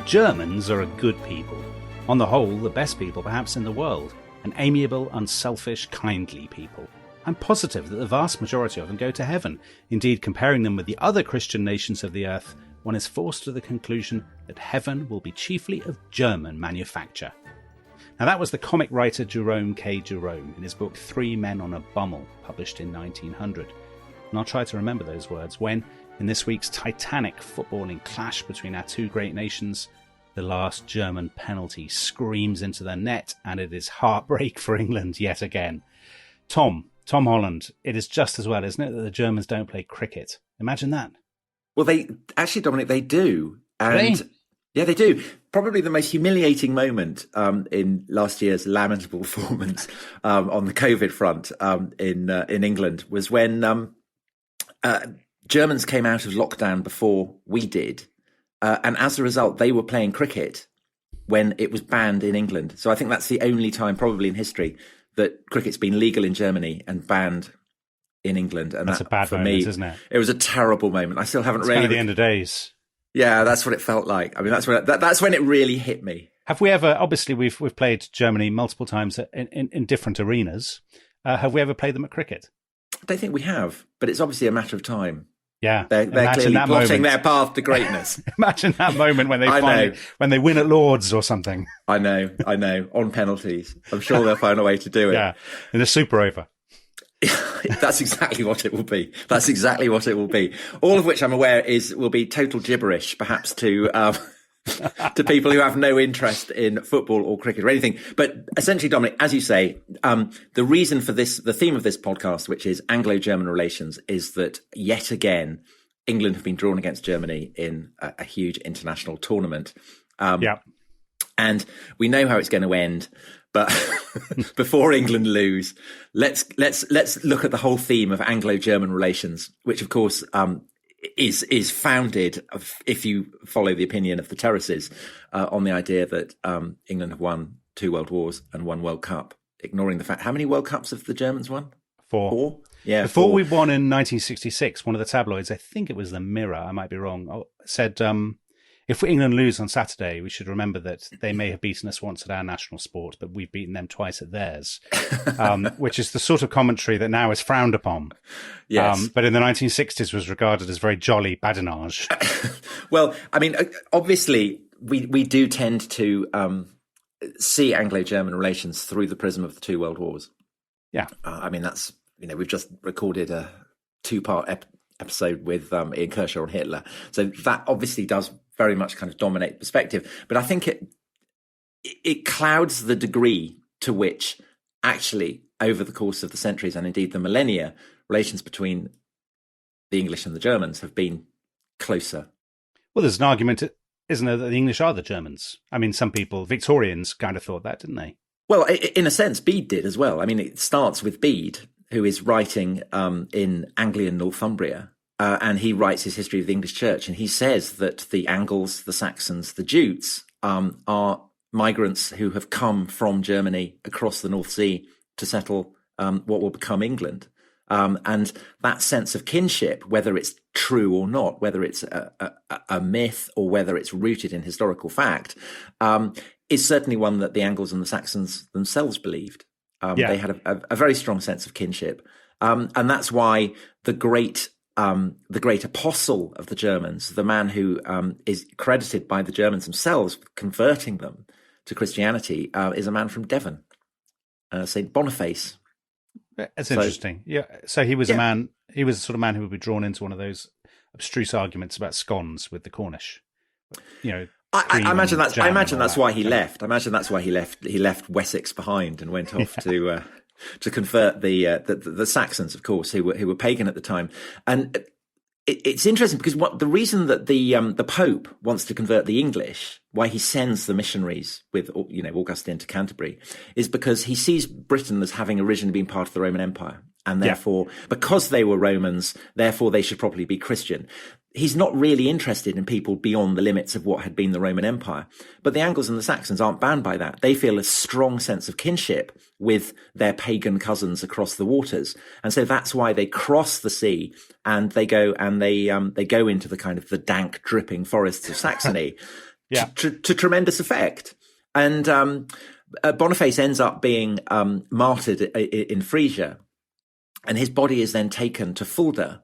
Germans are a good people. On the whole, the best people perhaps in the world. An amiable, unselfish, kindly people. I'm positive that the vast majority of them go to heaven. Indeed, comparing them with the other Christian nations of the earth, one is forced to the conclusion that heaven will be chiefly of German manufacture. Now that was the comic writer Jerome K. Jerome in his book 3 Men on a Bummel, published in 1900. And I'll try to remember those words when, in this week's titanic footballing clash between our two great nations, the last German penalty screams into the net and it is heartbreak for England yet again. Tom Holland, it is just as well, isn't it, that the Germans don't play cricket? Imagine that. Well, Dominic, they do. And really? Yeah, they do. Probably the most humiliating moment in last year's lamentable performance on the COVID front in England was when Germans came out of lockdown before we did. And as a result, they were playing cricket when it was banned in England. So I think that's the only time probably in history that cricket's been legal in Germany and banned in England. And that's a bad for moment, me, isn't it? It was a terrible moment. I still haven't it's really... kind of the end of days. Yeah, that's what it felt like. I mean, that's when it really hit me. Have we ever, obviously we've played Germany multiple times in different arenas. Have we ever played them at cricket? I don't think we have, but it's obviously a matter of time. Yeah, they're clearly plotting their path to greatness. Imagine that moment when they when they win at Lords or something. I know, on penalties. I'm sure they'll find a way to do it. Yeah, in a super over. That's exactly what it will be. All of which I'm aware will be total gibberish, perhaps to people who have no interest in football or cricket or anything. But essentially, Dominic, as you say, the reason for this, the theme of this podcast, which is Anglo-German relations, is that yet again, England have been drawn against Germany in a huge international tournament. And we know how it's going to end. But before England lose, let's look at the whole theme of Anglo-German relations, which of course is founded, if you follow the opinion of the terraces, on the idea that England have won 2 world wars and 1 World Cup, ignoring the fact how many World Cups have the Germans won? 4. Yeah, before 4. we won in 1966, one of the tabloids, I think it was the Mirror, I might be wrong, said if England lose on Saturday, we should remember that they may have beaten us once at our national sport, but we've beaten them twice at theirs, which is the sort of commentary that now is frowned upon. Yes. But in the 1960s was regarded as very jolly badinage. Well, I mean, obviously, we do tend to see Anglo-German relations through the prism of the 2 world wars. Yeah. I mean, that's, we've just recorded a 2-part episode with Ian Kershaw on Hitler. So that obviously does very much kind of dominate perspective. But I think it clouds the degree to which actually over the course of the centuries and indeed the millennia, relations between the English and the Germans have been closer. Well, there's an argument, isn't there, that the English are the Germans? I mean, some people, Victorians, kind of thought that, didn't they? Well, in a sense, Bede did as well. I mean, it starts with Bede, who is writing in Anglian Northumbria, and he writes his history of the English Church, and he says that the Angles, the Saxons, the Jutes are migrants who have come from Germany across the North Sea to settle what will become England. And that sense of kinship, whether it's true or not, whether it's a myth or whether it's rooted in historical fact, is certainly one that the Angles and the Saxons themselves believed. They had a very strong sense of kinship. And that's why the great apostle of the Germans, the man who is credited by the Germans themselves with converting them to Christianity, is a man from Devon, St. Boniface. That's interesting. Yeah. So he was a man, he was the sort of man who would be drawn into one of those abstruse arguments about scones with the Cornish. I imagine that's why he left. I imagine that's why he left. He left Wessex behind and went off to convert the Saxons, of course, who were pagan at the time. And it's interesting because the reason that the Pope wants to convert the English, why he sends the missionaries with Augustine to Canterbury, is because he sees Britain as having originally been part of the Roman Empire, and therefore, because they were Romans, therefore they should probably be Christian. He's not really interested in people beyond the limits of what had been the Roman Empire. But the Angles and the Saxons aren't bound by that. They feel a strong sense of kinship with their pagan cousins across the waters. And so that's why they cross the sea and they go into the kind of the dank, dripping forests of Saxony. to tremendous effect. And Boniface ends up being martyred in Frisia, and his body is then taken to Fulda,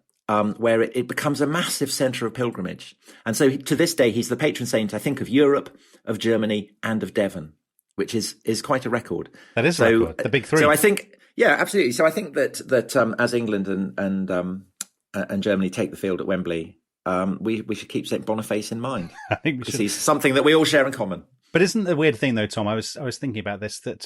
where it becomes a massive centre of pilgrimage. And so to this day, he's the patron saint, I think, of Europe, of Germany, and of Devon, which is quite a record. That is a record, the big three. So I think, yeah, absolutely. So I think that as England and Germany take the field at Wembley, we should keep St. Boniface in mind. I think we should. He's something that we all share in common. But isn't the weird thing, though, Tom, I was thinking about this, that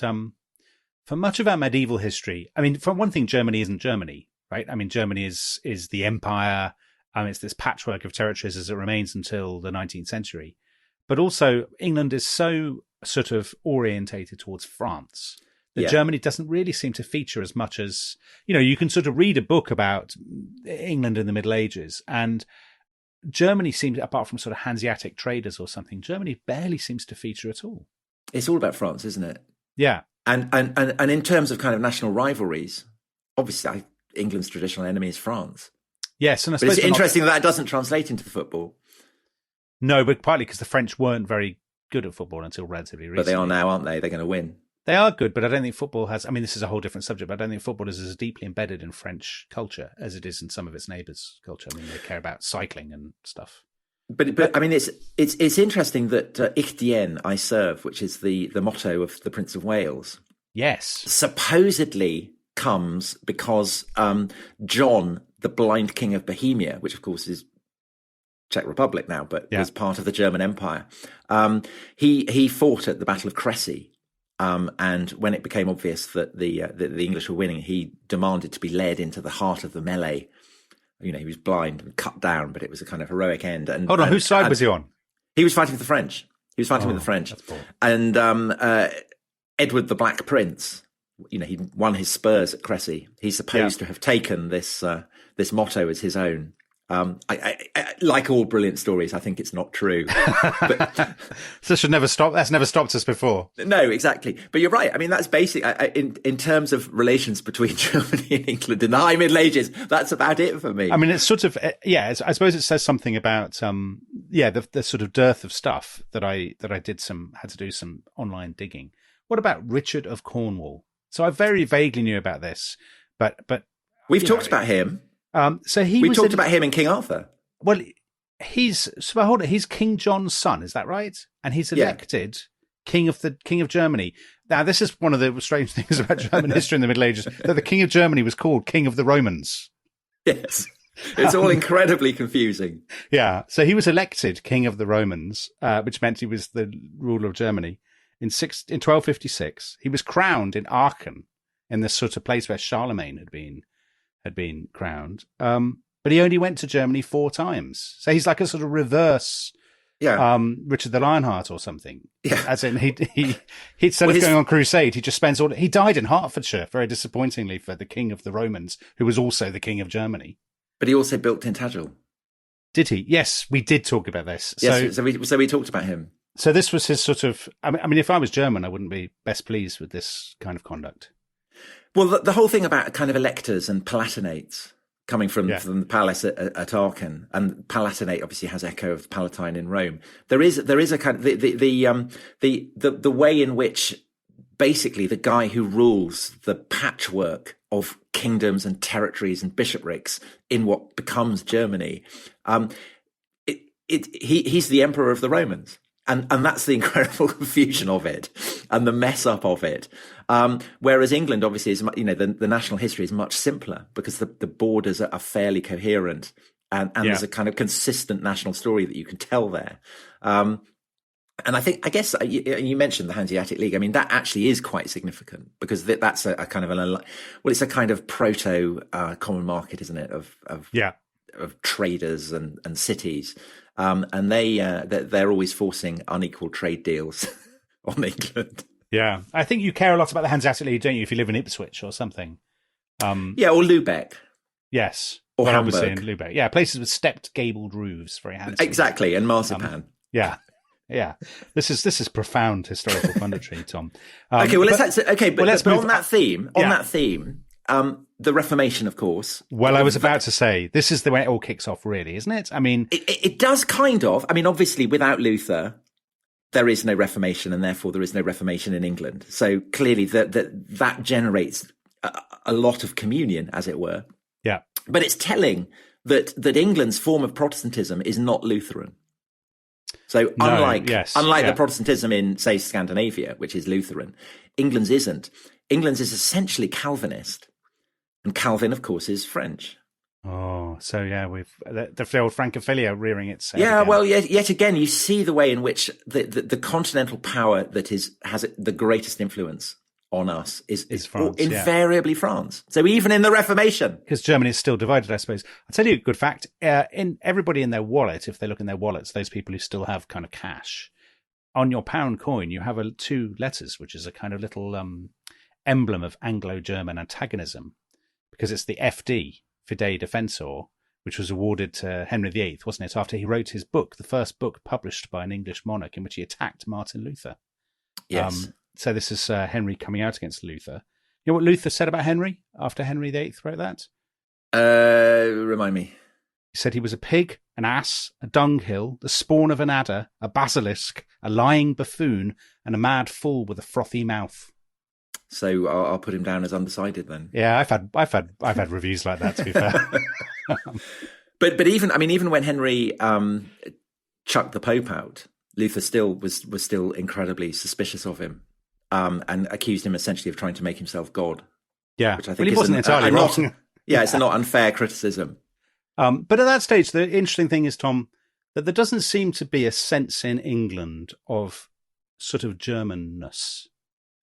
for much of our medieval history, I mean, for one thing, Germany isn't Germany, right? I mean, Germany is the empire. It's this patchwork of territories as it remains until the 19th century. But also, England is so sort of orientated towards France that Germany doesn't really seem to feature as much as, you can sort of read a book about England in the Middle Ages, and Germany seems, apart from sort of Hanseatic traders or something, Germany barely seems to feature at all. It's all about France, isn't it? Yeah. And in terms of kind of national rivalries, obviously England's traditional enemy is France. Yes, and I but suppose it's interesting that doesn't translate into the football. No, but partly because the French weren't very good at football until relatively recently. But they are now, aren't they? They're going to win. They are good, but I don't think football has... I mean, this is a whole different subject, but I don't think football is as deeply embedded in French culture as it is in some of its neighbours' culture. I mean, they care about cycling and stuff. But I mean, it's interesting that Ich dien, I serve, which is the motto of the Prince of Wales. Yes. Supposedly comes because John, the blind king of Bohemia, which of course is Czech Republic now, but was part of the German Empire, he fought at the Battle of Crécy. And when it became obvious that the English were winning, he demanded to be led into the heart of the melee. He was blind and cut down, but it was a kind of heroic end. And hold on, whose side was he on? He was fighting with the French. With the French. And Edward the Black Prince, he won his spurs at Crécy. He's supposed to have taken this motto as his own. I like all brilliant stories, I think it's not true. But, so should never stop. That's never stopped us before. No, exactly. But you're right. I mean, that's basic. In terms of relations between Germany and England in the High Middle Ages, that's about it for me. I mean, it's sort of, I suppose it says something about, the sort of dearth of stuff that I had to do some online digging. What about Richard of Cornwall? So I very vaguely knew about this, but we've talked about him. We talked about him in King Arthur. Well, he's King John's son, is that right? And he's elected king of Germany. Now, this is one of the strange things about German history in the Middle Ages, that the King of Germany was called King of the Romans. Yes, it's all incredibly confusing. Yeah, so he was elected King of the Romans, which meant he was the ruler of Germany in 1256. He was crowned in Aachen, in this sort of place where Charlemagne had been crowned. But he only went to Germany 4 times. So he's like a sort of reverse Richard the Lionheart or something. Yeah. As in he instead of going on crusade, he just spends he died in Hertfordshire, very disappointingly, for the King of the Romans, who was also the King of Germany. But he also built Tintagel. Did he? Yes, we did talk about this. Yes, so we talked about him. So this was his sort of, I mean, if I was German, I wouldn't be best pleased with this kind of conduct. Well, the whole thing about kind of electors and palatinates coming from the palace at Aachen, and Palatinate obviously has echo of the Palatine in Rome. There is a kind of the way in which basically the guy who rules the patchwork of kingdoms and territories and bishoprics in what becomes Germany, he's the emperor of the Romans. And that's the incredible confusion of it and the mess up of it. Whereas England obviously is, the national history is much simpler because the borders are fairly coherent and there's a kind of consistent national story that you can tell there. And I guess you mentioned the Hanseatic League. I mean, that actually is quite significant because that's a kind of it's a kind of proto common market, isn't it? Of traders and cities. And they're always forcing unequal trade deals on England. Yeah, I think you care a lot about the Hanseatic League, don't you? If you live in Ipswich or something. Or Lübeck. Yes, or Hamburg. Obviously in Lübeck. Yeah, places with stepped gabled roofs, very handsome. Exactly, and marzipan. Yeah. This is profound historical punditry, Tom. But on that theme. The Reformation, of course. Well, I was about to say, this is the way it all kicks off, really, isn't it? I mean... It does kind of. I mean, obviously, without Luther, there is no Reformation, and therefore there is no Reformation in England. So clearly that generates a lot of communion, as it were. Yeah. But it's telling that England's form of Protestantism is not Lutheran. So unlike the Protestantism in, say, Scandinavia, which is Lutheran, England's isn't. England's is essentially Calvinist. And Calvin, of course, is French. Oh, so yeah, we've the old Francophilia rearing its head. Yeah, again. well, yet again, you see the way in which the continental power that has the greatest influence on us is France, invariably France. So even in the Reformation, because Germany is still divided, I suppose. I'll tell you a good fact: in everybody in their wallet, if they look in their wallets, those people who still have kind of cash on your pound coin, you have two letters, which is a kind of little emblem of Anglo-German antagonism, because it's the FD. Fidei Defensor, which was awarded to Henry VIII, wasn't it, after he wrote his book, the first book published by an English monarch in which he attacked Martin Luther. Yes. So this is Henry coming out against Luther. You know what Luther said about Henry after Henry VIII wrote that? Remind me. He said he was a pig, an ass, a dunghill, the spawn of an adder, a basilisk, a lying buffoon, and a mad fool with a frothy mouth. So I'll put him down as undecided then. Yeah, I've had reviews like that, to be fair. But even when Henry chucked the Pope out, Luther still was still incredibly suspicious of him, and accused him essentially of trying to make himself God. Yeah, which I think he wasn't entirely wrong. It's a not unfair criticism. But at that stage, the interesting thing is, Tom, that there doesn't seem to be a sense in England of sort of Germanness.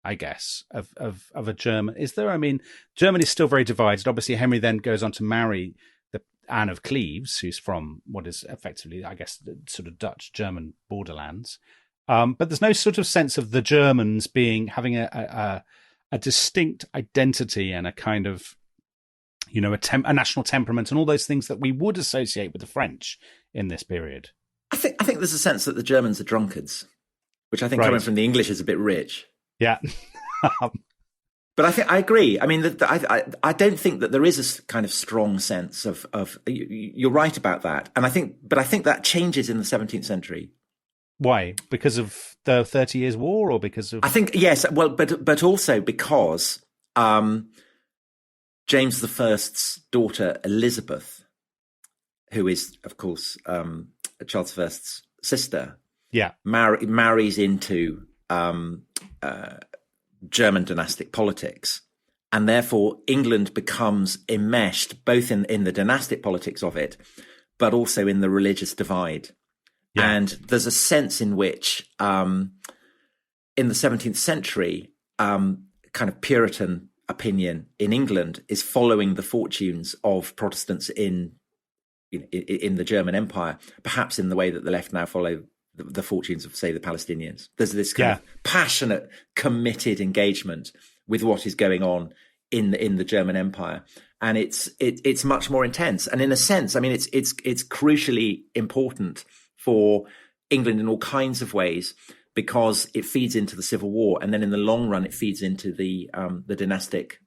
I guess, of a German. Is there? I mean, Germany is still very divided. Obviously, Henry then goes on to marry the Anne of Cleves, who's from what is effectively, I guess, the sort of Dutch-German borderlands. But there's no sort of sense of the Germans having a distinct identity and a kind of, you know, a national temperament and all those things that we would associate with the French in this period. I think there's a sense that the Germans are drunkards, which I think coming from the English is a bit rich. Yeah. But I agree. I mean, I don't think that there is a kind of strong sense of you're right about that. And I think that changes in the 17th century. Why? Because of the 30 Years' War, or because of? I think, yes. Well, but also because James I's daughter, Elizabeth, who is, of course, Charles I's sister, marries into German dynastic politics, and therefore England becomes enmeshed both in the dynastic politics of it, but also in the religious divide. Yeah. And there's a sense in which in the 17th century, kind of Puritan opinion in England is following the fortunes of Protestants in the German Empire, perhaps in the way that the left now follow the fortunes of, say, the Palestinians. There's this kind of passionate, committed engagement with what is going on in the German Empire, and it's much more intense. And in a sense, I mean, it's crucially important for England in all kinds of ways, because it feeds into the Civil War, and then in the long run, it feeds into the dynastic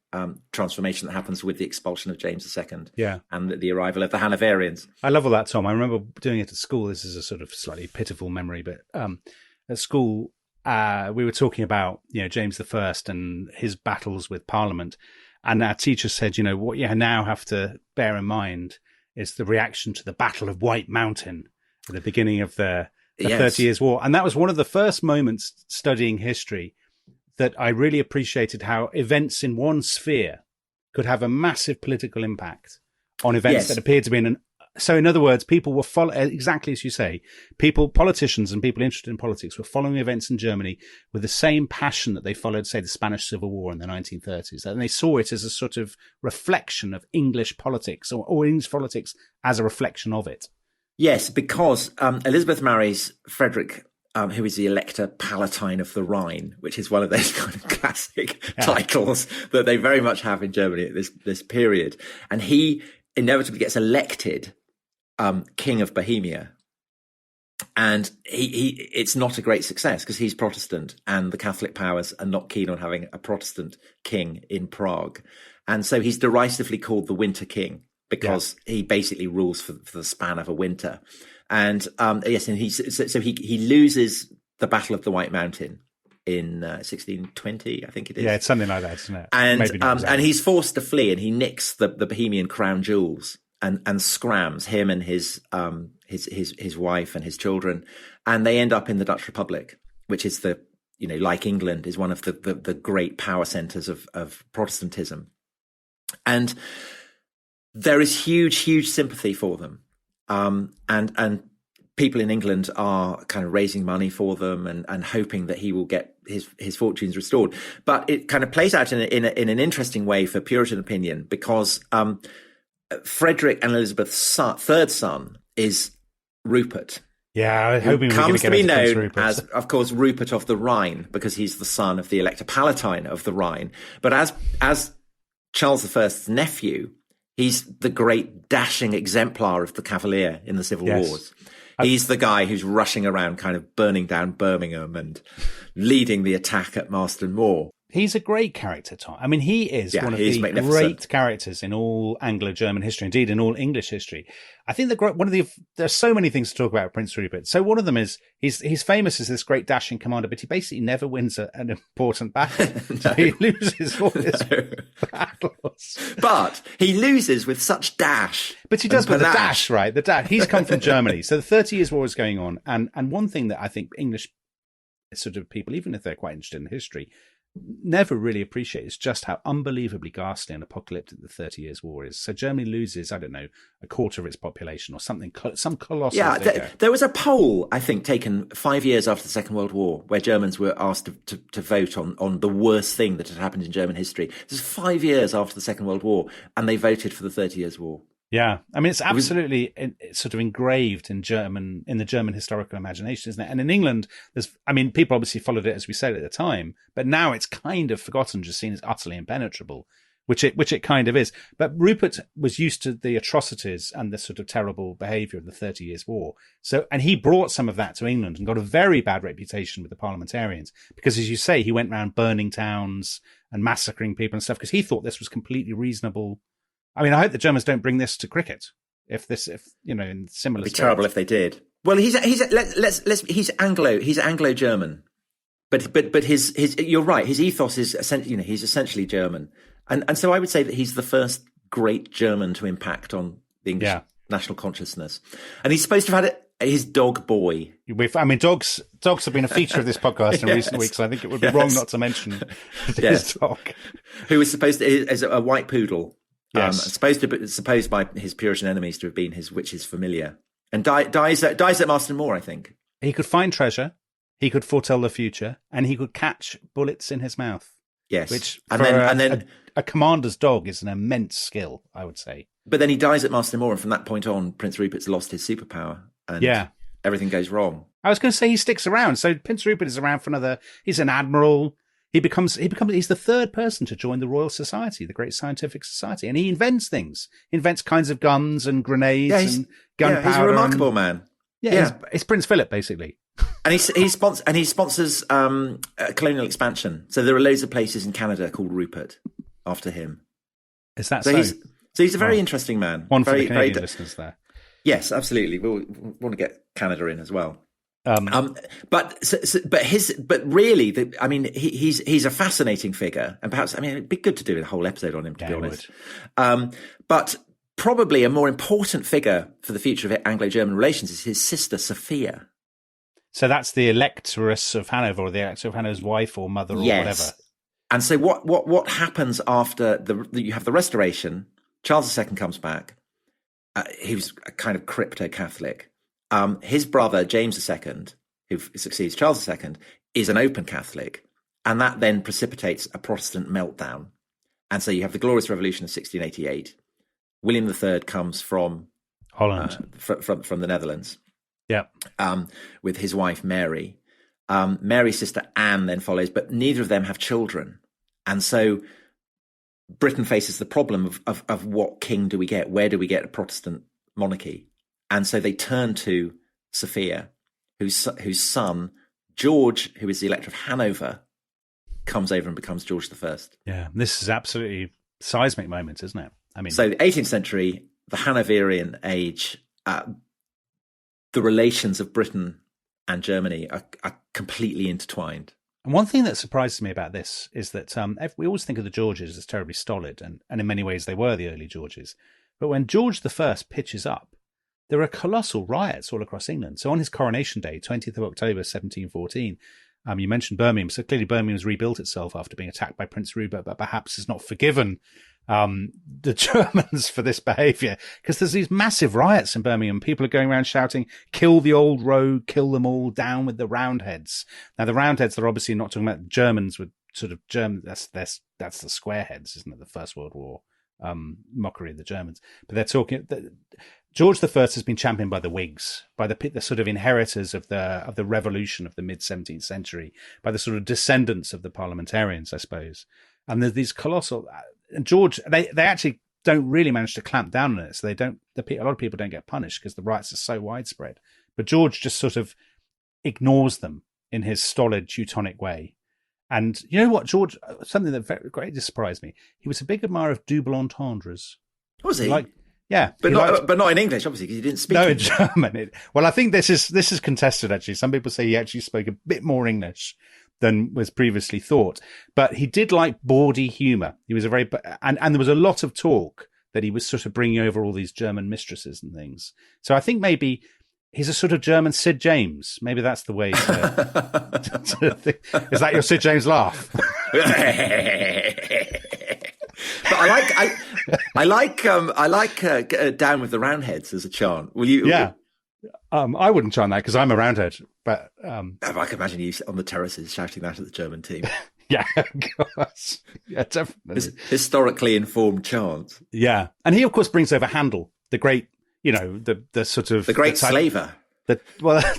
transformation that happens with the expulsion of James II and the arrival of the Hanoverians. I love all that, Tom. I remember doing it at school. This is a sort of slightly pitiful memory, but at school, we were talking about, you know, James I and his battles with Parliament, and our teacher said, you know, what you now have to bear in mind is the reaction to the Battle of White Mountain at the beginning of the 30 Years' War. And that was one of the first moments studying history that I really appreciated, how events in one sphere could have a massive political impact on events that appeared to be so in other words, people were exactly as you say, politicians and people interested in politics were following events in Germany with the same passion that they followed, say, the Spanish Civil War in the 1930s. And they saw it as a sort of reflection of English politics, or English politics as a reflection of it. Yes, because Elizabeth marries Frederick, who is the Elector Palatine of the Rhine, which is one of those kind of classic titles that they very much have in Germany at this period. And he inevitably gets elected King of Bohemia. And it's not a great success because he's Protestant and the Catholic powers are not keen on having a Protestant king in Prague. And so he's derisively called the Winter King because he basically rules for the span of a winter. And and he loses the Battle of the White Mountain in 1620, I think it is. Yeah, it's something like that, isn't it? And he's forced to flee, and he nicks the Bohemian crown jewels and scrams, him and his wife and his children, and they end up in the Dutch Republic, which is like England, is one of the great power centers of Protestantism. And there is huge sympathy for them. And people in England are kind of raising money for them and hoping that he will get his fortunes restored. But it kind of plays out in an interesting way for Puritan opinion, because Frederick and Elizabeth's third son is Rupert. Yeah, I hope he comes to be known as, of course, Rupert of the Rhine, because he's the son of the Elector Palatine of the Rhine. But as Charles I's nephew, he's the great dashing exemplar of the Cavalier in the Civil Wars. He's the guy who's rushing around kind of burning down Birmingham and leading the attack at Marston Moor. He's a great character, Tom. I mean, he is one of the great characters in all Anglo-German history, indeed in all English history. I think there's so many things to talk about Prince Rupert. So one of them is he's famous as this great dashing commander, but he basically never wins an important battle. So he loses all his battles. But he loses with such dash. But he does with the dash, right? The dash. He's come from Germany. So the 30 Years' War is going on. And one thing that I think English sort of people, even if they're quite interested in history, never really appreciate is just how unbelievably ghastly and apocalyptic the 30 Years' War is. So Germany loses, I don't know, a quarter of its population or something, some colossal figure. There was a poll, I think, taken 5 years after the Second World War, where Germans were asked to vote on the worst thing that had happened in German history. This is 5 years after the Second World War, and they voted for the 30 Years' War. Yeah, I mean, it's absolutely sort of engraved in the German historical imagination, isn't it? And in England, people obviously followed it, as we said at the time, but now it's kind of forgotten, just seen as utterly impenetrable, which it kind of is. But Rupert was used to the atrocities and the sort of terrible behaviour of the 30 Years' War. And he brought some of that to England and got a very bad reputation with the parliamentarians because, as you say, he went around burning towns and massacring people and stuff because he thought this was completely reasonable. I mean, I hope the Germans don't bring this to cricket. If in similar, it'd be terrible if they did. Well, he's Anglo-German, but his you're right. His ethos is essentially, he's essentially German, and so I would say that he's the first great German to impact on the English national consciousness. And he's supposed to have had his dog Boy. Dogs have been a feature of this podcast in recent weeks. So I think it would be wrong not to mention his dog, who was supposed to is a white poodle. Yes. Supposed by his Puritan enemies to have been his witch's familiar, and dies at Marston Moor, I think. He could find treasure, he could foretell the future, and he could catch bullets in his mouth. Yes, which a commander's dog is an immense skill, I would say. But then he dies at Marston Moor, and from that point on, Prince Rupert's lost his superpower, and everything goes wrong. I was going to say he sticks around. So Prince Rupert is around for he's an admiral. He's the third person to join the Royal Society, the great scientific society, and he invents things. He invents kinds of guns and grenades and gunpowder. He's a remarkable man. It's Prince Philip, basically. And he sponsors colonial expansion. So there are loads of places in Canada called Rupert after him. Is that so? He's a very interesting man. One for the Canadian listeners there. Yes, absolutely. We'll want to get Canada in as well. But really, he's a fascinating figure, and perhaps, it'd be good to do a whole episode on him, to be honest. But probably a more important figure for the future of Anglo-German relations is his sister Sophia. So that's the Electress of Hanover, or the Elector of Hanover's wife or mother, or whatever. And so what happens after you have the Restoration? Charles II comes back. He was a kind of crypto-Catholic. His brother, James II, who succeeds Charles II, is an open Catholic, and that then precipitates a Protestant meltdown. And so you have the Glorious Revolution of 1688. William III comes from Holland, from the Netherlands. Yeah, with his wife Mary. Mary's sister Anne then follows, but neither of them have children, and so Britain faces the problem of what king do we get? Where do we get a Protestant monarchy? And so they turn to Sophia, whose son, George, who is the Elector of Hanover, comes over and becomes George I. Yeah, this is absolutely seismic moment, isn't it? So the 18th century, the Hanoverian age, the relations of Britain and Germany are completely intertwined. And one thing that surprises me about this is that we always think of the Georges as terribly stolid, and in many ways they were the early Georges. But when George I pitches up, there are colossal riots all across England. So on his coronation day, 20th of October, 1714, you mentioned Birmingham. So clearly Birmingham has rebuilt itself after being attacked by Prince Rupert, but perhaps has not forgiven the Germans for this behaviour, because there's these massive riots in Birmingham. People are going around shouting, "Kill the old rogue, kill them all, down with the Roundheads." Now the Roundheads, they're obviously not talking about Germans with sort of German. That's the Squareheads, isn't it? The First World War mockery of the Germans. But they're talking. George I has been championed by the Whigs, by the sort of inheritors of the revolution of the mid 17th century, by the sort of descendants of the parliamentarians, I suppose. And there's these colossal. And George, they actually don't really manage to clamp down on it. So a lot of people don't get punished because the riots are so widespread. But George just sort of ignores them in his stolid Teutonic way. And you know what, George, something that greatly surprised me, he was a big admirer of double entendres. Was he? Yeah. But not in English, obviously, because he didn't speak in German. Well, I think this is contested, actually. Some people say he actually spoke a bit more English than was previously thought. But he did like bawdy humour. He was and there was a lot of talk that he was sort of bringing over all these German mistresses and things. So I think maybe he's a sort of German Sid James. Maybe that's the way to think. Is that your Sid James laugh? But I like "Down with the Roundheads" as a chant. Will you? Yeah. I wouldn't chant that because I'm a Roundhead, but I can imagine you on the terraces shouting that at the German team. Yeah, of course. Yeah, definitely. Historically informed chant. Yeah, and he of course brings over Handel, the great, the sort of the great slaver.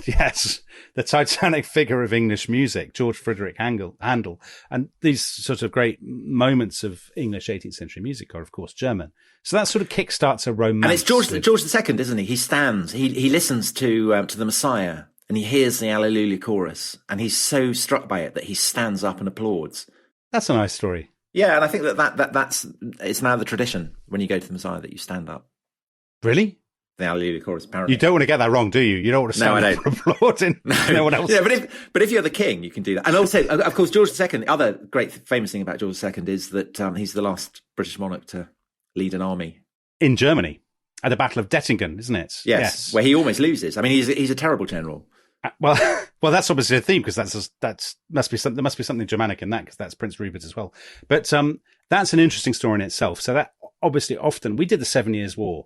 Yes, the titanic figure of English music, George Frederick Handel, and these sort of great moments of English 18th century music are, of course, German. So that sort of kickstarts a romance. And it's George II, isn't he? He stands, he listens to the Messiah, and he hears the Alleluia chorus, and he's so struck by it that he stands up and applauds. That's a nice story. Yeah, and I think that's it's now the tradition when you go to the Messiah that you stand up. Really? The Alleluia chorus, apparently. You don't want to get that wrong, do you? You don't want to stand up for applauding no one else. Yeah, but if you're the king, you can do that. And also, of course, George II, the other great famous thing about George II is that he's the last British monarch to lead an army. In Germany, at the Battle of Dettingen, isn't it? Yes, where he almost loses. I mean, he's a terrible general. Well, that's obviously a theme because there must be something Germanic in that because that's Prince Rupert as well. But that's an interesting story in itself. So that obviously often we did the 7 Years' War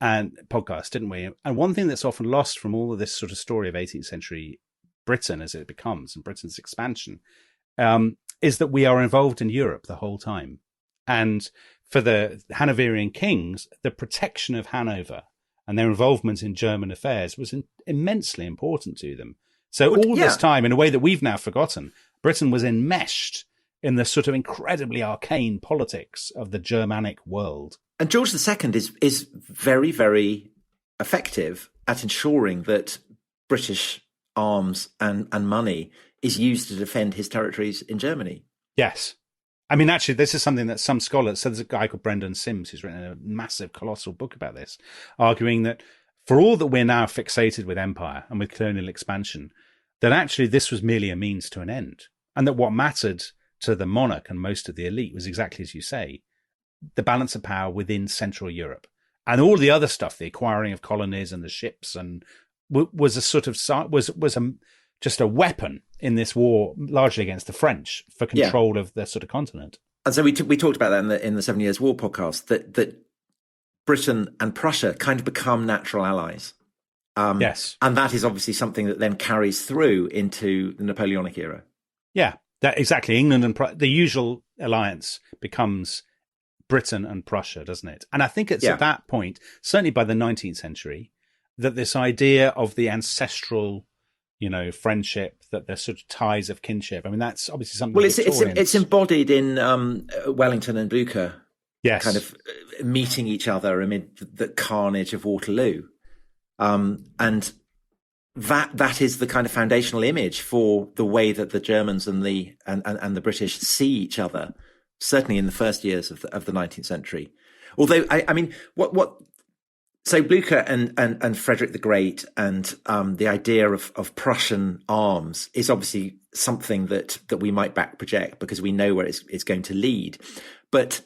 and podcast, didn't we? And one thing that's often lost from all of this sort of story of 18th century Britain as it becomes and Britain's expansion is that we are involved in Europe the whole time. And for the Hanoverian kings, the protection of Hanover and their involvement in German affairs was immensely important to them. So this time, in a way that we've now forgotten, Britain was enmeshed in the sort of incredibly arcane politics of the Germanic world. And George II is very, very effective at ensuring that British arms and money is used to defend his territories in Germany. Yes. I mean, actually, this is something that some scholars, so there's a guy called Brendan Sims who's written a massive, colossal book about this, arguing that for all that we're now fixated with empire and with colonial expansion, that actually this was merely a means to an end. And that what mattered to the monarch and most of the elite was exactly as you say, the balance of power within Central Europe. And all the other stuff, the acquiring of colonies and the ships, and was a sort of just a weapon in this war, largely against the French, for control of the sort of continent. And so we talked about that in the 7 Years' War podcast, that Britain and Prussia kind of become natural allies. Yes. And that is obviously something that then carries through into the Napoleonic era. Yeah, exactly. England and the usual alliance becomes Britain and Prussia, doesn't it? And I think it's at that point, certainly by the 19th century, that this idea of the ancestral, friendship, that there's sort of ties of kinship. I mean, that's obviously something. Well, it's embodied in Wellington and Blucher, yes, kind of meeting each other amid the carnage of Waterloo, and that is the kind of foundational image for the way that the Germans and the British see each other. Certainly in the first years of the 19th century. Although I mean, what So Blücher and Frederick the Great and the idea of Prussian arms is obviously something that we might back project because we know where it's going to lead. But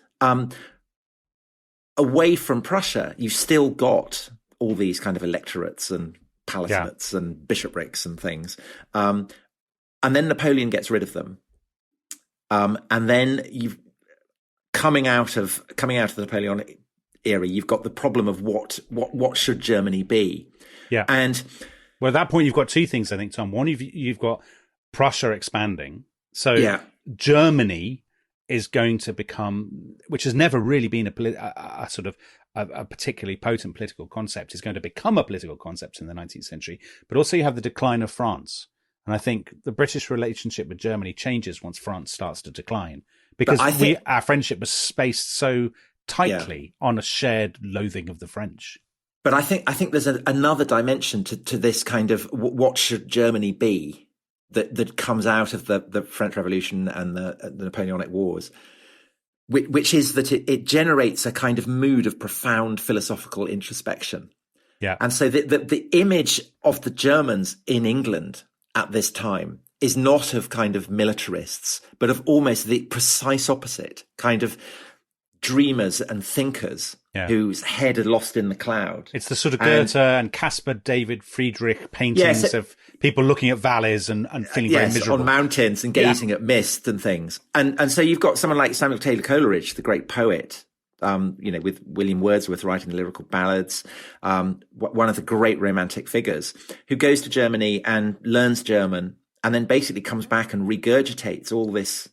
away from Prussia, you've still got all these kind of electorates and palatinates and bishoprics and things. And then Napoleon gets rid of them. And then you've coming out of the Napoleonic era, you've got the problem of what should Germany be? Yeah. And well, at that point, you've got two things, I think, Tom. One, you've got Prussia expanding. So Germany is going to become, which has never really been a sort of a particularly potent political concept, is going to become a political concept in the 19th century. But also you have the decline of France. And I think the British relationship with Germany changes once France starts to decline, because our friendship was spaced so tightly on a shared loathing of the French. But I think there's another dimension to this kind of what should Germany be that comes out of the French Revolution and the Napoleonic Wars, which is that it generates a kind of mood of profound philosophical introspection. Yeah. And so the image of the Germans in England at this time is not of kind of militarists, but of almost the precise opposite, kind of dreamers and thinkers whose head are lost in the cloud. It's the sort of Goethe and Caspar David Friedrich paintings of people looking at valleys and feeling very miserable. On mountains and gazing at mist and things. And so you've got someone like Samuel Taylor Coleridge, the great poet, with William Wordsworth writing the lyrical ballads, one of the great romantic figures, who goes to Germany and learns German and then basically comes back and regurgitates all this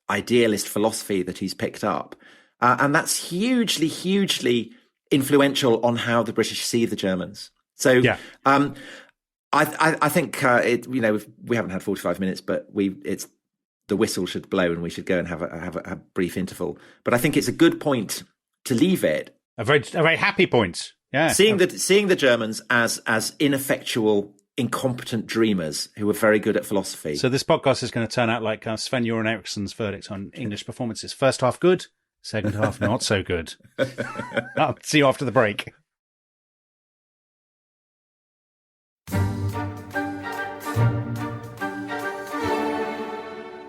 idealist philosophy that he's picked up. And that's hugely, hugely influential on how the British see the Germans. So I think we haven't had 45 minutes, but the whistle should blow and we should go and have a brief interval. But I think it's a good point to leave it. A very happy point. Yeah. Seeing the Germans as ineffectual, incompetent dreamers who were very good at philosophy. So this podcast is going to turn out like Sven-Göran Eriksson's verdict on English performances. First half good, second half not so good. I'll see you after the break.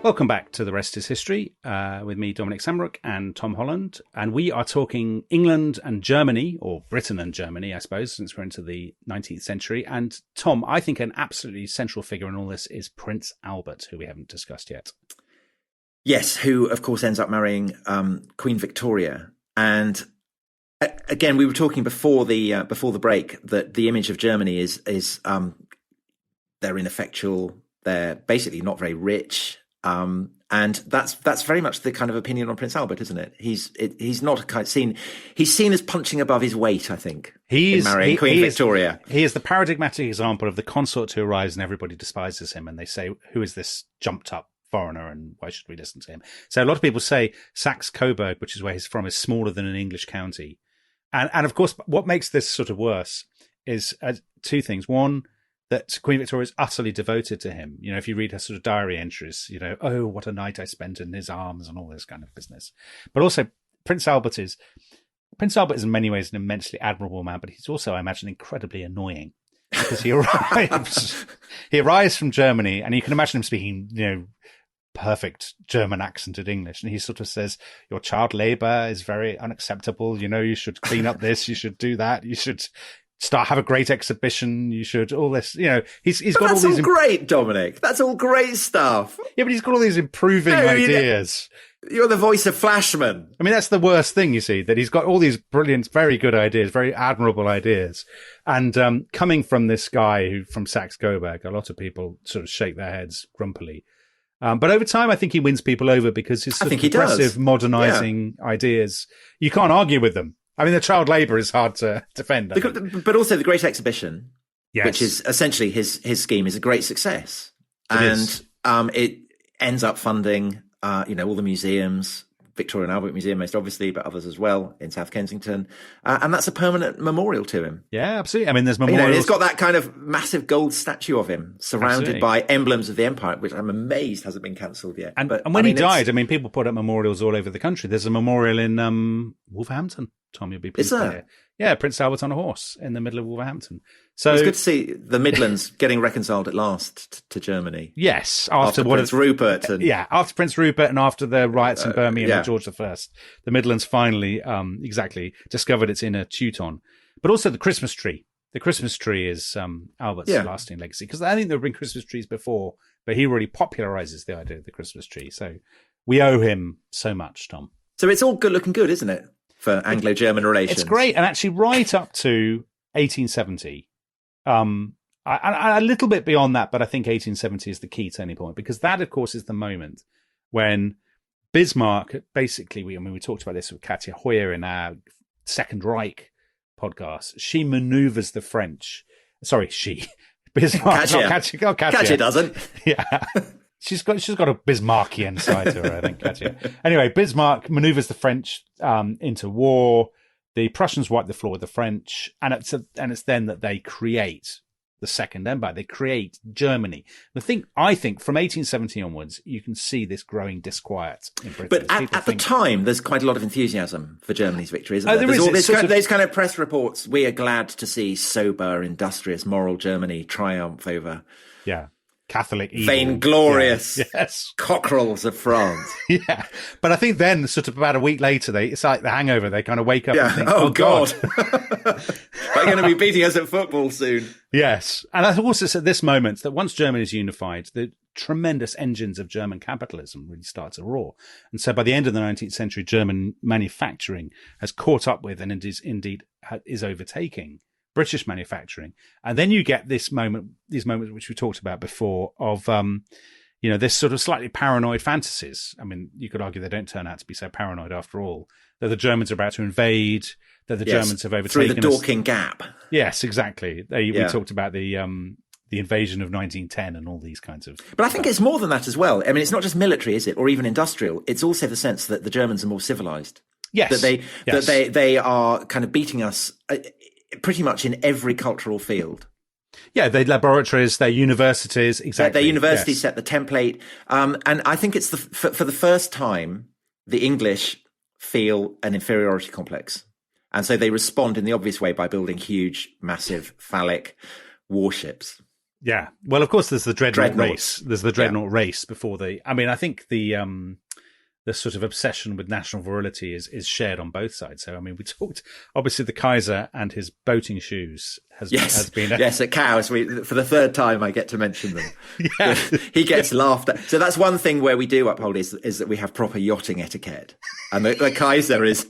Welcome back to The Rest is History with me, Dominic Sandbrook, and Tom Holland. And we are talking England and Germany, or Britain and Germany, I suppose, since we're into the 19th century. And Tom, I think an absolutely central figure in all this is Prince Albert, who we haven't discussed yet. Yes, who, of course, ends up marrying Queen Victoria. And again, we were talking before the break that the image of Germany is they're ineffectual, they're basically not very rich. And that's very much the kind of opinion on Prince Albert, isn't it? He's not he's seen as punching above his weight, I think. In marrying Queen Victoria. He is the paradigmatic example of the consort who arrives and everybody despises him, and they say, "Who is this jumped up foreigner, and why should we listen to him?" So a lot of people say Saxe-Coburg, which is where he's from, is smaller than an English county, and of course, what makes this sort of worse is two things. One, that Queen Victoria is utterly devoted to him. You know, if you read her sort of diary entries, oh, what a night I spent in his arms and all this kind of business. But also Prince Albert is in many ways an immensely admirable man, but he's also, I imagine, incredibly annoying because he arrives from Germany, and you can imagine him speaking, perfect German accented English. And he sort of says, your child labor is very unacceptable. You should clean up this. You should do that. You should have a great exhibition. You should all this. He's got all these. That's all great, Dominic. That's all great stuff. Yeah, but he's got all these improving ideas. You're the voice of Flashman. I mean, that's the worst thing, you see, that he's got all these brilliant, very good ideas, very admirable ideas. And coming from this guy from Saxe-Coburg, a lot of people sort of shake their heads grumpily. But over time, I think he wins people over because his sort of progressive, modernizing ideas, you can't argue with them. I mean, the child labour is hard to defend. But also the Great Exhibition, which is essentially his scheme, is a great success. It ends up funding, all the museums, Victoria and Albert Museum most obviously, but others as well in South Kensington. And that's a permanent memorial to him. Yeah, absolutely. I mean, there's memorials. It's got that kind of massive gold statue of him surrounded by emblems of the empire, which I'm amazed hasn't been cancelled yet. And when he died, people put up memorials all over the country. There's a memorial in Wolverhampton. Tom, you'll be pleased to hear. Yeah, Prince Albert on a horse in the middle of Wolverhampton. So it's good to see the Midlands getting reconciled at last to Germany. Yes, after Prince Rupert. After Prince Rupert and after the riots in Birmingham with George I, the Midlands finally discovered its inner Teuton. But also the Christmas tree. The Christmas tree is Albert's lasting legacy, because I think there have been Christmas trees before, but he really popularizes the idea of the Christmas tree. So we owe him so much, Tom. So it's all looking good, isn't it, for Anglo-German relations? It's great. And actually right up to 1870, a little bit beyond that, but I think 1870 is the key turning point, because that, of course, is the moment when Bismarck, basically, we talked about this with Katja Hoyer in our Second Reich podcast. She maneuvers the French. Sorry, Bismarck. Katja doesn't. Yeah. She's got a Bismarckian side to her, I think, Katja. Anyway, Bismarck maneuvers the French into war. The Prussians wipe the floor with the French, and it's then that they create the Second Empire. They create Germany. I think from 1870 onwards, you can see this growing disquiet in Britain. But at the time, there's quite a lot of enthusiasm for Germany's victory, isn't there? There's kind of press reports. We are glad to see sober, industrious, moral Germany triumph over Catholic evil. Vainglorious cockerels of France. Yeah. But I think then, sort of about a week later, it's like the hangover. They kind of wake up and think, oh God. They're going to be beating us at football soon. Yes. And I also said this moment that once Germany is unified, the tremendous engines of German capitalism really start to roar. And so by the end of the 19th century, German manufacturing has caught up with and is overtaking British manufacturing. And then you get these moments which we talked about before of, this sort of slightly paranoid fantasies. I mean, you could argue they don't turn out to be so paranoid after all, that the Germans are about to invade, that the Germans have overtaken through the Dorking Gap. Yes, exactly. We talked about the invasion of 1910 and all these kinds of... But I think it's more than that as well. I mean, it's not just military, is it? Or even industrial. It's also the sense that the Germans are more civilized. Yes. That they are kind of beating us pretty much in every cultural field. Yeah, their laboratories, their universities, exactly. Their universities set the template. And I think it's for the first time, the English feel an inferiority complex. And so they respond in the obvious way by building huge, massive, phallic warships. Yeah. Well, of course, there's the dreadnought race. There's the dreadnought race before I think the sort of obsession with national virility is shared on both sides. So, I mean, we talked, obviously, the Kaiser and his boating shoes has been... Yes, at Cowes, for the third time I get to mention them. Yeah. He gets laughed at. So that's one thing where we do uphold is that we have proper yachting etiquette. And the Kaiser is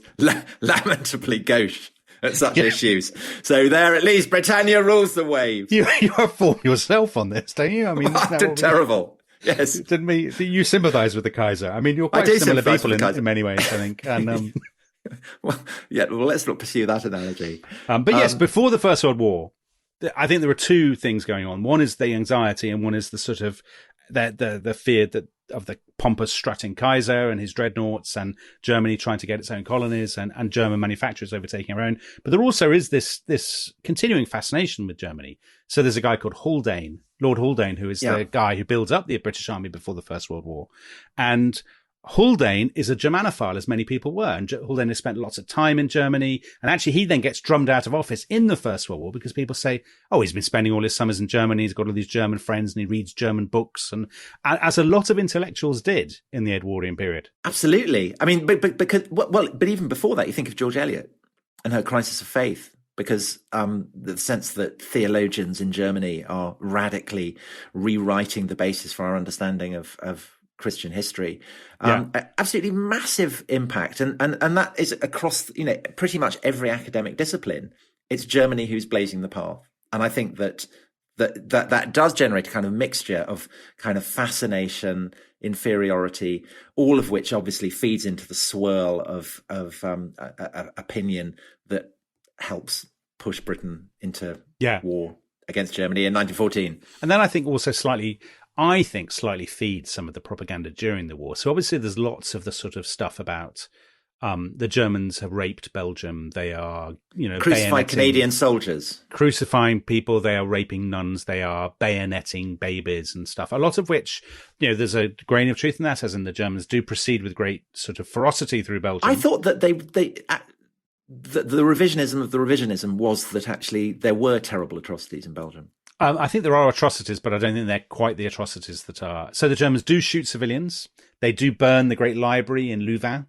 lamentably gauche at such issues. So there, at least, Britannia rules the waves. You are full yourself on this, don't you? I mean, terrible. Yes. You sympathise with the Kaiser. I mean, you're quite similar people in many ways, I think. And well, let's not pursue that analogy. But yes, before the First World War, I think there were two things going on. One is the anxiety, and one is the sort of the fear of the pompous strutting Kaiser and his dreadnoughts, and Germany trying to get its own colonies, and German manufacturers overtaking our own. But there also is this continuing fascination with Germany. So there's a guy called Lord Haldane, who is the guy who builds up the British Army before the First World War. And Haldane is a Germanophile, as many people were. And Haldane has spent lots of time in Germany. And actually, he then gets drummed out of office in the First World War because people say, oh, he's been spending all his summers in Germany. He's got all these German friends and he reads German books. And as a lot of intellectuals did in the Edwardian period. Absolutely. I mean, but even before that, you think of George Eliot and her Crisis of Faith. Because the sense that theologians in Germany are radically rewriting the basis for our understanding of Christian history, absolutely massive impact, and that is across pretty much every academic discipline. It's Germany who's blazing the path, and I think that does generate a kind of mixture of kind of fascination, inferiority, all of which obviously feeds into the swirl of opinion that helps push Britain into war against Germany in 1914. And then I think also slightly feeds some of the propaganda during the war. So obviously there's lots of the sort of stuff about the Germans have raped Belgium. They are, crucified Canadian soldiers, crucifying people. They are raping nuns. They are bayoneting babies and stuff. A lot of which, there's a grain of truth in that, as in the Germans do proceed with great sort of ferocity through Belgium. I thought that the revisionism of the revisionism was that actually there were terrible atrocities in Belgium. I think there are atrocities, but I don't think they're quite the atrocities that are. So the Germans do shoot civilians. They do burn the Great Library in Louvain.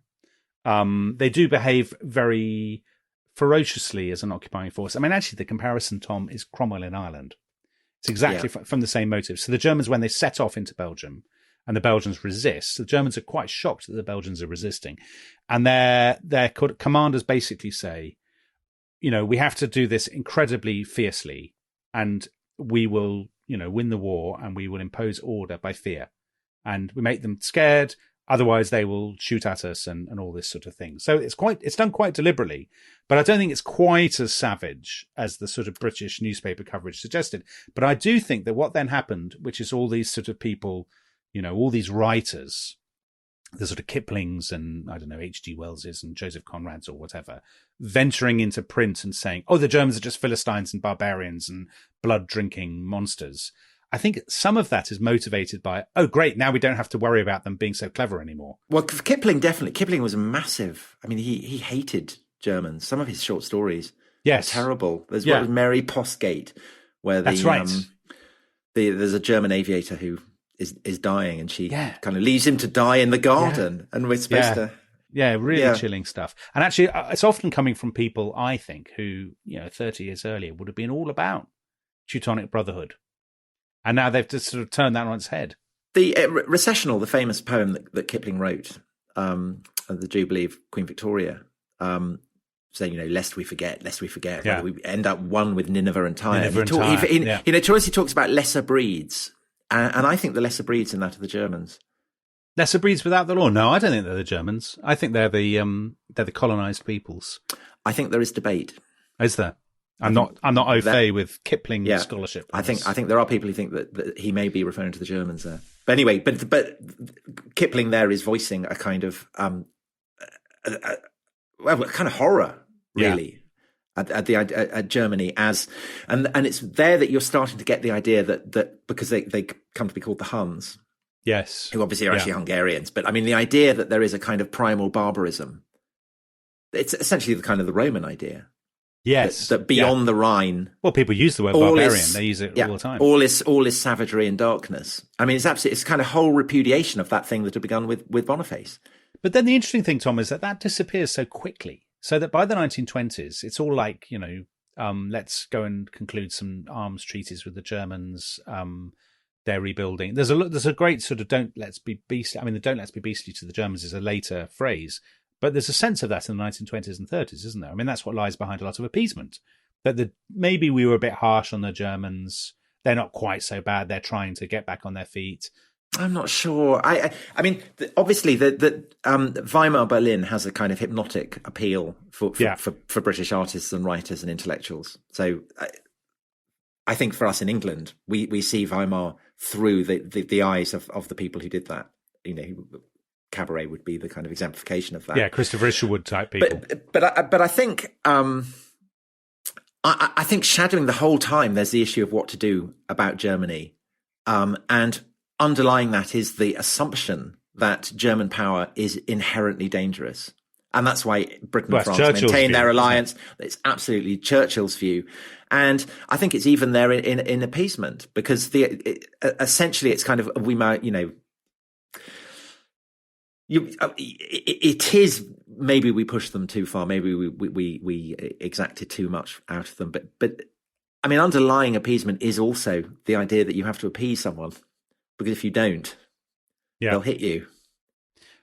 They do behave very ferociously as an occupying force. I mean, actually, the comparison, Tom, is Cromwell in Ireland. It's exactly from the same motive. So the Germans, when they set off into Belgium and the Belgians resist, the Germans are quite shocked that the Belgians are resisting. And their commanders basically say, we have to do this incredibly fiercely, and we will, win the war, and we will impose order by fear. And we make them scared, otherwise they will shoot at us and all this sort of thing. So it's done quite deliberately, but I don't think it's quite as savage as the sort of British newspaper coverage suggested. But I do think that what then happened, which is all these sort of people, all these writers, the sort of Kiplings and, I don't know, H.G. Wellses and Joseph Conrads or whatever, venturing into print and saying, the Germans are just Philistines and barbarians and blood-drinking monsters. I think some of that is motivated by, great, now we don't have to worry about them being so clever anymore. Well, Kipling, definitely. Kipling was massive. I mean, he hated Germans. Some of his short stories are terrible. There's one with Mary Postgate, where that's right. There's a German aviator who is dying, and she kind of leaves him to die in the garden, and we're supposed to... Yeah, really chilling stuff. And actually, it's often coming from people, I think, who, 30 years earlier would have been all about Teutonic Brotherhood. And now they've just sort of turned that on its head. The Recessional, the famous poem that Kipling wrote at the Jubilee of Queen Victoria, saying, lest we forget, whether we end up one with Nineveh and Tyre. He talks about lesser breeds. And I think the lesser breeds in that are the Germans. Lesser breeds without the law? No, I don't think they're the Germans. I think they're the colonized peoples. I think there is debate. Is there? I'm not au fait with Kipling scholarship. I think there are people who think that he may be referring to the Germans there. But anyway, but Kipling there is voicing a kind of kind of horror, really, at Germany as, and it's there that you're starting to get the idea that because they come to be called the Huns, yes, who obviously are actually Hungarians, but I mean the idea that there is a kind of primal barbarism. It's essentially the kind of the Roman idea. Yes, that beyond the Rhine. Well, people use the word barbarian; they use it all the time. All is savagery and darkness. I mean, it's kind of whole repudiation of that thing that had begun with Boniface. But then the interesting thing, Tom, is that disappears so quickly, so that by the 1920s, it's all like let's go and conclude some arms treaties with the Germans. They're rebuilding. There's a great sort of don't let's be beastly. I mean, the don't let's be beastly to the Germans is a later phrase. But there's a sense of that in the 1920s and 30s, isn't there? I mean, that's what lies behind a lot of appeasement. That maybe we were a bit harsh on the Germans. They're not quite so bad. They're trying to get back on their feet. I'm not sure. I mean, obviously, Weimar Berlin has a kind of hypnotic appeal for British artists and writers and intellectuals. So I think for us in England, we see Weimar through the eyes of the people who did that. Cabaret would be the kind of exemplification of that. Yeah, Christopher Isherwood type people. But I think I think shadowing the whole time there's the issue of what to do about Germany, and underlying that is the assumption that German power is inherently dangerous, and that's why Britain and France maintain their alliance. It's absolutely Churchill's view, and I think it's even there in appeasement because essentially it's kind of it is maybe we pushed them too far. Maybe we exacted too much out of them. But I mean, underlying appeasement is also the idea that you have to appease someone because if you don't, they'll hit you.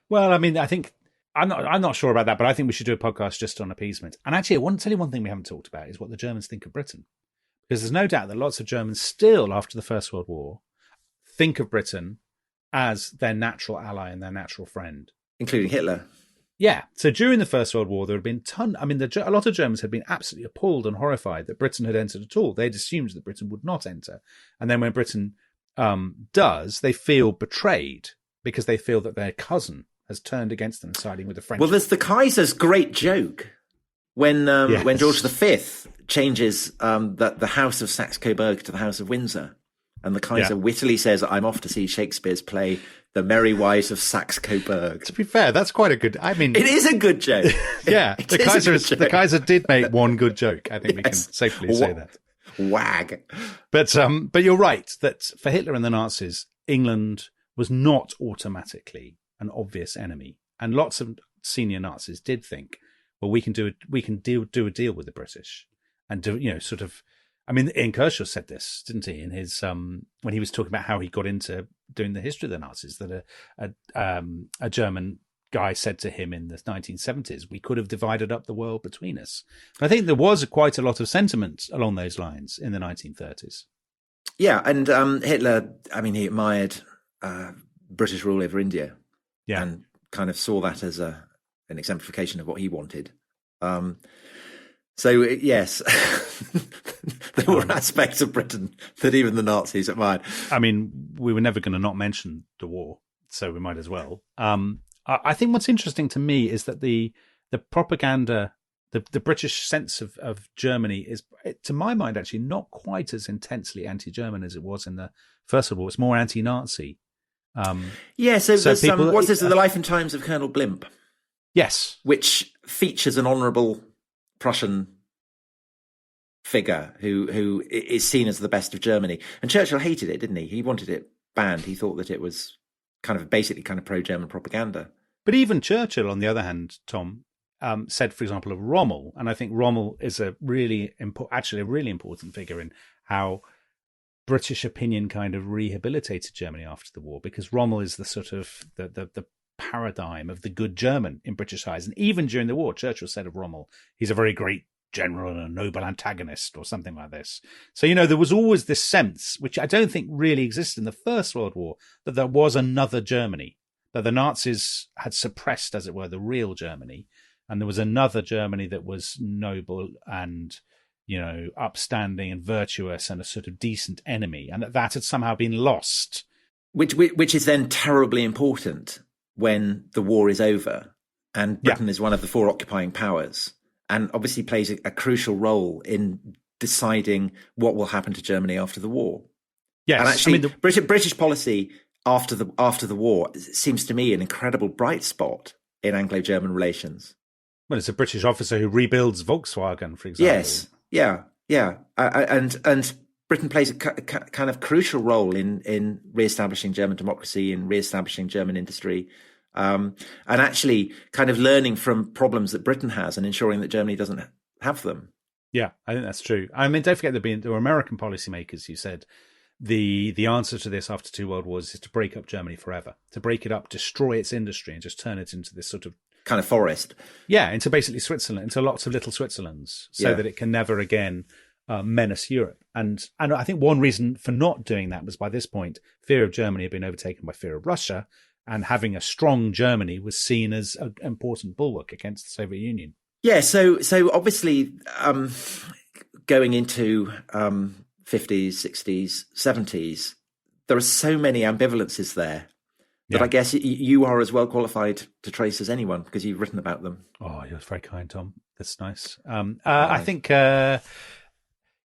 Well, I mean, I think I'm not sure about that, but I think we should do a podcast just on appeasement. And actually, I want to tell you one thing we haven't talked about is what the Germans think of Britain, because there's no doubt that lots of Germans still, after the First World War, think of Britain as their natural ally and their natural friend. Including Hitler. Yeah. So during the First World War, there had been a lot of Germans had been absolutely appalled and horrified that Britain had entered at all. They'd assumed that Britain would not enter. And then when Britain does, they feel betrayed because they feel that their cousin has turned against them, siding with the French. Well, there's the Kaiser's great joke when George V changes the House of Saxe-Coburg to the House of Windsor. And the Kaiser wittily says, I'm off to see Shakespeare's play The Merry Wives of Saxe-Coburg. To be fair, that's quite a good... I mean... It is a good joke. Yeah, the Kaiser did make one good joke. I think we can safely say that. Wag. But you're right, that for Hitler and the Nazis, England was not automatically an obvious enemy. And lots of senior Nazis did think, well, we can do a deal with the British and do, sort of... I mean, Ian Kershaw said this, didn't he, in his when he was talking about how he got into doing the history of the Nazis, that a German guy said to him in the 1970s, we could have divided up the world between us. And I think there was quite a lot of sentiment along those lines in the 1930s. Yeah, and Hitler, I mean, he admired British rule over India, and kind of saw that as an exemplification of what he wanted. So, yes, there were aspects of Britain that even the Nazis admired. I mean, we were never going to not mention the war, so we might as well. I think what's interesting to me is that the propaganda, the British sense of Germany is, to my mind, actually not quite as intensely anti-German as it was in the First World War. It's more anti-Nazi. So there's people, what's this, The Life and Times of Colonel Blimp? Yes. Which features an honourable Prussian figure who is seen as the best of Germany. And Churchill hated it, didn't he? He wanted it banned. He thought that it was basically pro-German propaganda. But even Churchill, on the other hand, Tom, said, for example, of Rommel, and I think Rommel is a really important figure in how British opinion kind of rehabilitated Germany after the war, because Rommel is the sort of the paradigm of the good German in British eyes. And even during the war, Churchill said of Rommel, he's a very great general and a noble antagonist, or something like this. So, there was always this sense, which I don't think really existed in the First World War, that there was another Germany, that the Nazis had suppressed, as it were, the real Germany, and there was another Germany that was noble and, upstanding and virtuous and a sort of decent enemy, and that had somehow been lost. Which is then terribly important when the war is over and Britain is one of the four occupying powers, and obviously plays a crucial role in deciding what will happen to Germany after the war. Yes, and actually, British policy after the war seems to me an incredible bright spot in Anglo-German relations. Well, it's a British officer who rebuilds Volkswagen, for example. Yes, yeah, and Britain plays a kind of crucial role in re-establishing German democracy and re-establishing German industry. And actually kind of learning from problems that Britain has and ensuring that Germany doesn't have them. Yeah, I think that's true. I mean, don't forget there were American policymakers who said the answer to this after two world wars is to break up Germany forever, to break it up, destroy its industry, and just turn it into this sort of kind of forest. Yeah, into basically Switzerland, into lots of little Switzerlands, so that it can never again menace Europe. And I think one reason for not doing that was, by this point, fear of Germany had been overtaken by fear of Russia, and having a strong Germany was seen as an important bulwark against the Soviet Union. Yeah, so obviously going into 50s, 60s, 70s, there are so many ambivalences there that I guess you are as well qualified to trace as anyone, because you've written about them. Oh, you're very kind, Tom. That's nice. I think...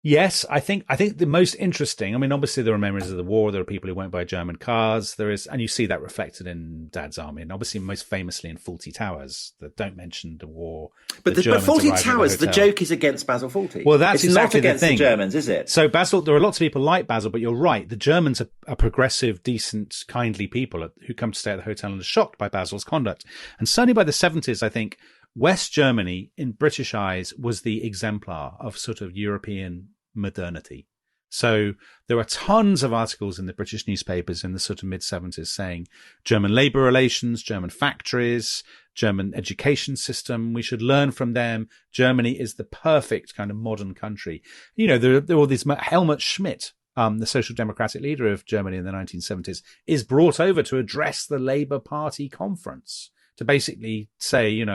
Yes, I think the most interesting, I mean, obviously there are memories of the war. There are people who won't buy German cars. There is, and you see that reflected in Dad's Army, and obviously most famously in Fawlty Towers, that don't mention the war. But Fawlty Towers, the joke is against Basil Fawlty. Well, that's exactly not against the thing. The Germans, is it? So Basil, there are lots of people like Basil, but you're right. The Germans are progressive, decent, kindly people who come to stay at the hotel and are shocked by Basil's conduct. And certainly by the 70s, I think West Germany, in British eyes, was the exemplar of sort of European modernity. So there are tons of articles in the British newspapers in the sort of mid-70s saying German labour relations, German factories, German education system, we should learn from them. Germany is the perfect kind of modern country. There are all these. Helmut Schmidt, the social democratic leader of Germany in the 1970s, is brought over to address the Labour Party conference to basically say,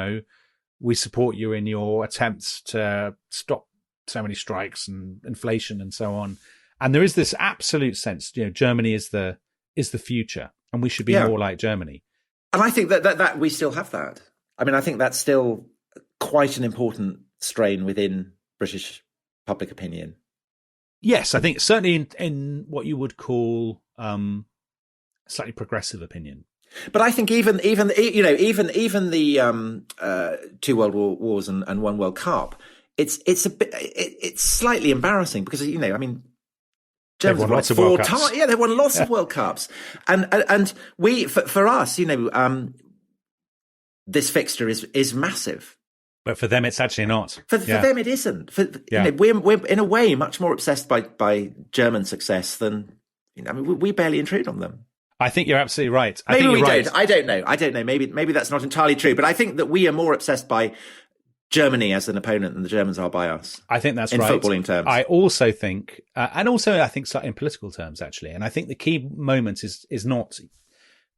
we support you in your attempts to stop so many strikes and inflation and so on. And there is this absolute sense, Germany is the future, and we should be more like Germany. And I think that we still have that. I mean, I think that's still quite an important strain within British public opinion. Yes, I think certainly in what you would call slightly progressive opinion. But I think even the two World Wars and one World Cup, it's slightly embarrassing because Germans won lots of World Cups. Yeah, they won lots of World Cups, and we for us, this fixture is massive. But for them, it's actually not. For them, it isn't. We're in a way much more obsessed by German success than we barely intrude on them. I think you're absolutely right. Maybe we don't. I don't know. Maybe that's not entirely true. But I think that we are more obsessed by Germany as an opponent than the Germans are by us. I think that's in right. In footballing terms. I also think, and also I think slightly in political terms, actually. And I think the key moment is not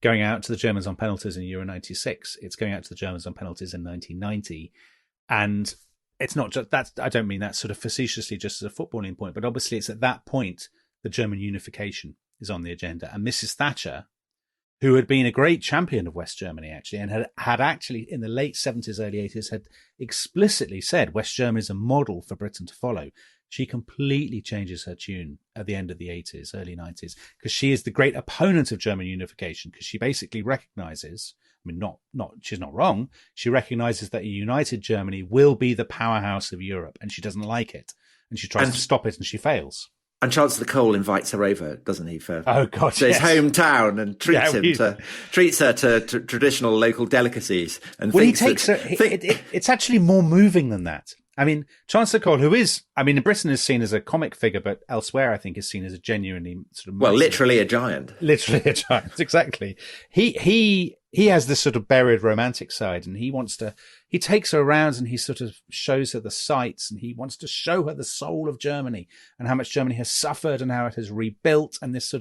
going out to the Germans on penalties in Euro 96. It's going out to the Germans on penalties in 1990. And it's not just that. I don't mean that sort of facetiously just as a footballing point, but obviously it's at that point the German unification is on the agenda. And Mrs. Thatcher, who had been a great champion of West Germany, actually, and had actually in the late 70s, early 80s, had explicitly said West Germany is a model for Britain to follow. She completely changes her tune at the end of the 80s, early 90s, because she is the great opponent of German unification, because she basically recognizes, she's not wrong, she recognizes that a united Germany will be the powerhouse of Europe, and she doesn't like it. And she tries to stop it, and she fails. And Chancellor Kohl invites her over, doesn't he, for his hometown and treats her to traditional local delicacies. And he takes her. It's actually more moving than that. I mean, Chancellor Kohl, who is, in Britain is seen as a comic figure, but elsewhere I think is seen as a genuinely sort of literally a giant. Literally a giant, exactly. He has this sort of buried romantic side, and he takes her around and he sort of shows her the sights, and he wants to show her the soul of Germany and how much Germany has suffered and how it has rebuilt, and this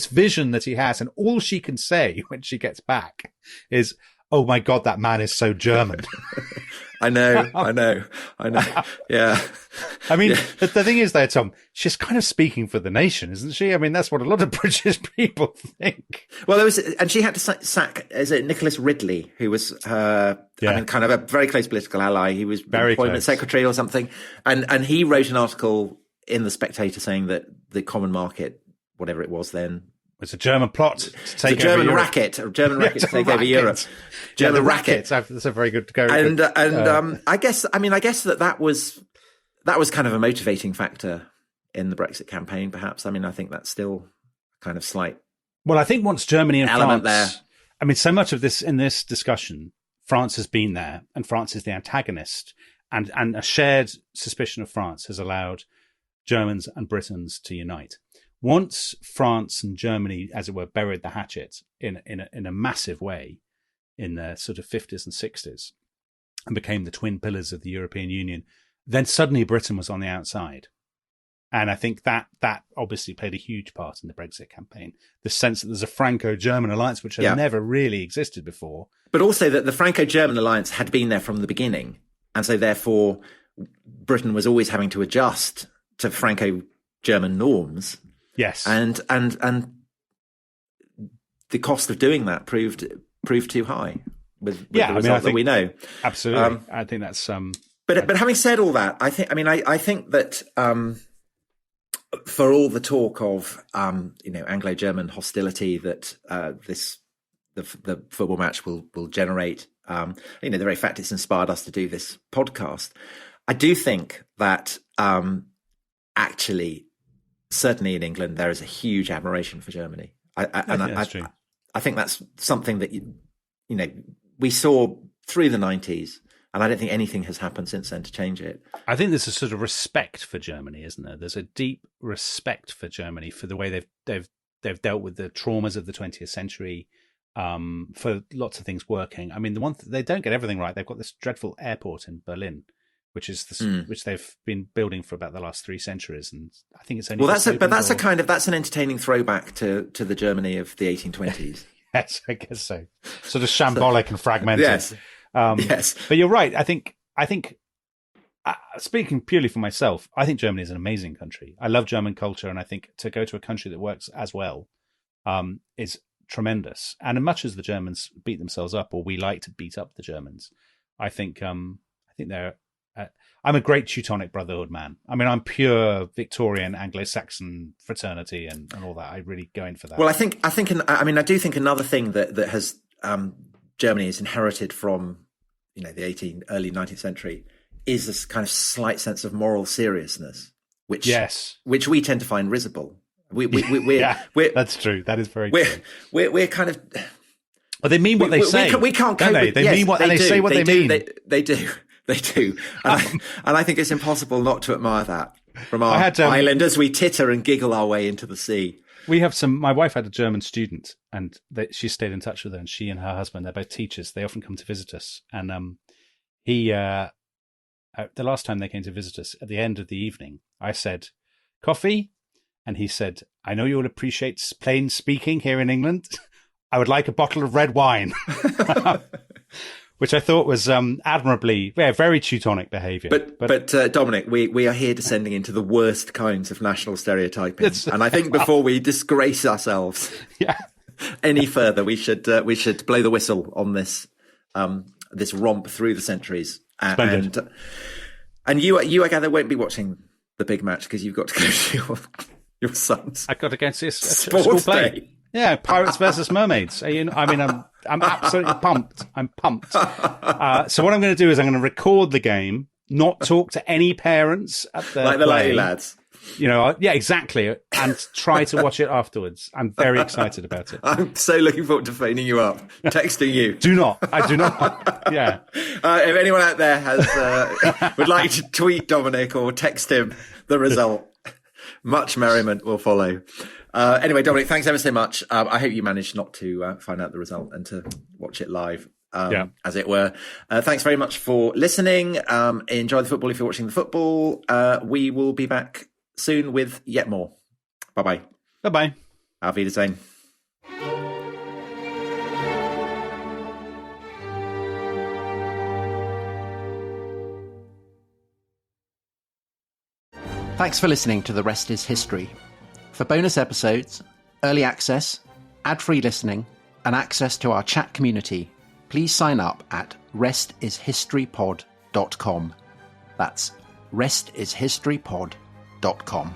vision that he has. And all she can say when she gets back is, "Oh my God, that man is so German." I know. Yeah. The thing is though, Tom, she's kind of speaking for the nation, isn't she? That's what a lot of British people think. Well, and she had to sack, is it Nicholas Ridley, who was her, kind of a very close political ally. He was very employment secretary or something. And he wrote an article in The Spectator saying that the common market, whatever it was then, it's a German plot to take over Europe. A German racket to take over Europe. German racket. That's a very good go. And I guess that was kind of a motivating factor in the Brexit campaign, perhaps. I think that's still kind of slight. Well, I think once Germany and element France, there. So much of this in this discussion, France has been there, and France is the antagonist, and a shared suspicion of France has allowed Germans and Britons to unite. Once France and Germany, as it were, buried the hatchet in a massive way in the sort of 50s and 60s and became the twin pillars of the European Union, then suddenly Britain was on the outside. And I think that obviously played a huge part in the Brexit campaign. The sense that there's a Franco-German alliance, which had never really existed before. But also that the Franco-German alliance had been there from the beginning. And so therefore, Britain was always having to adjust to Franco-German norms. Yes, and the cost of doing that proved too high with the result that we know. Absolutely, I think that's. But having said all that, I think that for all the talk of Anglo-German hostility that the football match will generate, the very fact it's inspired us to do this podcast, I do think that actually. Certainly in England, there is a huge admiration for Germany. I think that's something that, we saw through the 90s, and I don't think anything has happened since then to change it. I think there's a sort of respect for Germany, isn't there? There's a deep respect for Germany for the way they've dealt with the traumas of the 20th century, for lots of things working. The one they don't get everything right. They've got this dreadful airport in Berlin, which is which they've been building for about the last 3 centuries, and I think it's only that's an entertaining throwback to the Germany of the 1820s. Yes, I guess so. Sort of shambolic and fragmented. Yes, yes. But you're right. I think speaking purely for myself, I think Germany is an amazing country. I love German culture, and I think to go to a country that works as well is tremendous. And as much as the Germans beat themselves up, or we like to beat up the Germans, I think they're I'm a great Teutonic Brotherhood man. I mean, I'm pure Victorian Anglo-Saxon fraternity and all that. I really go in for that. Well, I do think another thing that has Germany has inherited from the early 19th century is this kind of slight sense of moral seriousness, which we tend to find risible. That's true. That is very true. We're kind of. Well, they mean what they say. We can't cope with. They mean what they say. What they mean. They do. They do. And I think it's impossible not to admire that from our island as we titter and giggle our way into the sea. We have my wife had a German student, and she stayed in touch with her, and she and her husband, they're both teachers. They often come to visit us. And the last time they came to visit us, at the end of the evening, I said, "Coffee?" And he said, "I know you will appreciate plain speaking here in England. I would like a bottle of red wine." Which I thought was admirably, very Teutonic behaviour. But Dominic, we are here descending into the worst kinds of national stereotyping, and I think before we disgrace ourselves any further, we should blow the whistle on this this romp through the centuries. And you, I gather, won't be watching the big match because you've got to go to your son's. I've got to go to a sports school play. Day. Yeah, Pirates versus Mermaids. I'm absolutely pumped. I'm pumped. So what I'm going to do is I'm going to record the game, not talk to any parents at the like the lady lads. Exactly, and try to watch it afterwards. I'm very excited about it. I'm so looking forward to phoning you up, texting you. I do not. Yeah. If anyone out there would like to tweet Dominic or text him the result, much merriment will follow. Anyway, Dominic, thanks ever so much. I hope you managed not to find out the result and to watch it live, as it were. Thanks very much for listening. Enjoy the football if you're watching the football. We will be back soon with yet more. Bye-bye. Bye-bye. Auf Wiedersehen. Thanks for listening to The Rest is History. For bonus episodes, early access, ad-free listening, and access to our chat community, please sign up at restishistorypod.com. That's restishistorypod.com.